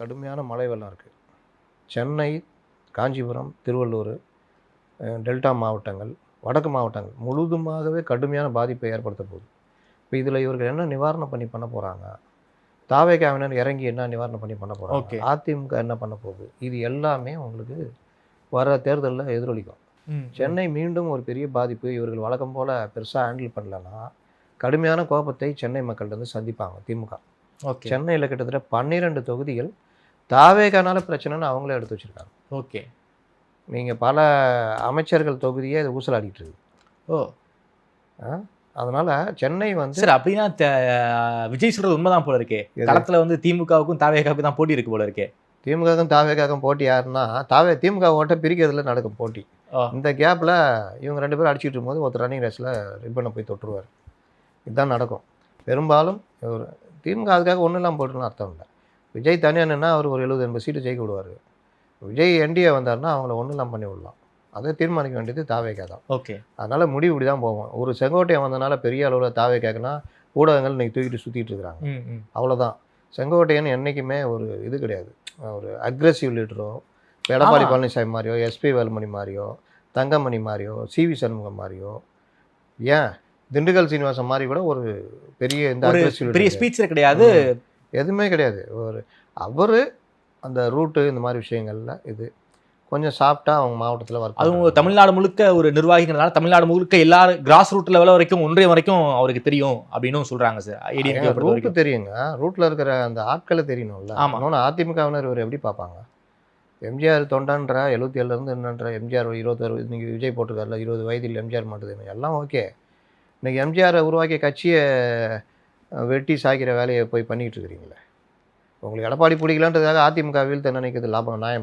கடுமையான மழை வெள்ளம் இருக்குது. சென்னை, காஞ்சிபுரம், திருவள்ளூர், டெல்டா மாவட்டங்கள், வடக்கு மாவட்டங்கள் முழுதுமாகவே கடுமையான பாதிப்பை ஏற்படுத்த போகுது. இப்போ இதில் இவர்கள் என்ன நிவாரணம் பண்ண போகிறாங்க? தாவேகாவினர் இறங்கி என்ன நிவாரணம் பண்ண போகிறாங்க? அதிமுக என்ன பண்ண போகுது? இது எல்லாமே உங்களுக்கு வர தேர்தலில் எதிரொலிக்கும். சென்னை மீண்டும் ஒரு பெரிய பாதிப்பு. இவர்கள் வழக்கம் போல் பெருசாக ஹேண்டில் பண்ணலன்னா கடுமையான கோபத்தை சென்னை மக்கள்கிட்ட சந்திப்பாங்க திமுக. சென்னையில் கிட்டத்தட்ட 12 தொகுதிகள் தாவேகானால பிரச்சனைன்னு அவங்களே எடுத்து வச்சுருக்காங்க. நீங்கள் பல அமைச்சர்கள் தொகுதியே இது ஊசலாடிட்டு இருக்கு. அதனால சென்னை சார் அப்படின்னா விஜய் சொல்றது உண்மைதான் போல இருக்கே. களத்துல திமுகவுக்கும் தாவேகாவுக்கும் தான் போட்டி இருக்கு போல இருக்கே. திமுகவுக்கும் தாவேகாவுக்கும் போட்டி யாருன்னா திமுக ஓட்டை பிரிக்கிறதுல நடக்கும் போட்டி. இந்த கேப்ல இவங்க 2 பேரும் அடிச்சுட்டு இருக்கும்போது ஒருத்தர் ரன்னிங் ரேஸ்ல ரிப்பனை போய் தொட்டுருவார். இதுதான் நடக்கும் பெரும்பாலும். ஒரு திமுக அதுக்காக ஒன்றும் இல்லாமல் போட்டுன்னு அர்த்தம் இல்லை. விஜய் தனியானா அவர் ஒரு 70-80 சீட்டு ஜெயிக்க விடுவார். விஜய் என்டிஏ வந்தார்னா அவங்கள ஒன்றும் இல்லாமல் பண்ணி விடலாம். அதை தீர்மானிக்க வேண்டியது தாவேகா தான். அதனால் முடிவு இப்படி தான் போவோம். ஒரு செங்கோட்டையன் வந்தனால பெரிய அளவில் தாவேகாக்குன்னா ஊடகங்கள் இன்றைக்கி தூக்கிட்டு சுற்றிட்டு இருக்கிறாங்க. அவ்வளோதான். செங்கோட்டையன் என்றைக்குமே ஒரு இது கிடையாது. ஒரு அக்ரெசிவ் லீடரோ, எடப்பாடி பழனிசாமி மாதிரியோ, எஸ்பி வேலுமணி மாதிரியோ, தங்கமணி மாதிரியோ, சிவி சண்முகம் மாதிரியோ, ஏன் திண்டுக்கல் சீனிவாசன் மாதிரி கூட ஒரு பெரிய இந்த பெரிய ஸ்பீச்சர் கிடையாது, எதுவுமே கிடையாது. அவர் அந்த ரூட்டு இந்த மாதிரி விஷயங்களில் இது கொஞ்சம் சாப்பிட்டா அவங்க மாவட்டத்தில் வரும். அதுவும் தமிழ்நாடு முழுக்க ஒரு நிர்வாகிகள்னால தமிழ்நாடு முழுக்க எல்லாரும் கிராஸ் ரூட் லெவல் வரைக்கும் ஒன்றிய வரைக்கும் அவருக்கு தெரியும் அப்படின்னு சொல்றாங்க சார். ரூட்டு தெரியுங்க, ரூட்டில் இருக்கிற அந்த ஆட்களை தெரியணும்ல. இன்னொன்று அதிமுகவினர் இவர் எப்படி பார்ப்பாங்க? எம்ஜிஆர் தொண்டன்ற 77 என்னன்ற எம்ஜிஆர் 26 இன்னைக்கு விஜய் போட்டிருக்காருல 20 வயதில் எம்ஜிஆர் மாட்டுது எல்லாம் ஓகே. இன்னைக்கு எம்ஜிஆரை உருவாக்கிய கட்சியை வெட்டி சாய்க்கிற வேலையை போய் பண்ணிக்கிட்டு இருக்கிறீங்களே. உங்களுக்கு எடப்பாடி பிடிக்கலான்றதுக்காக அதிமுக வீழ்த்த நினைக்கிறது லாபம் நியாயமா?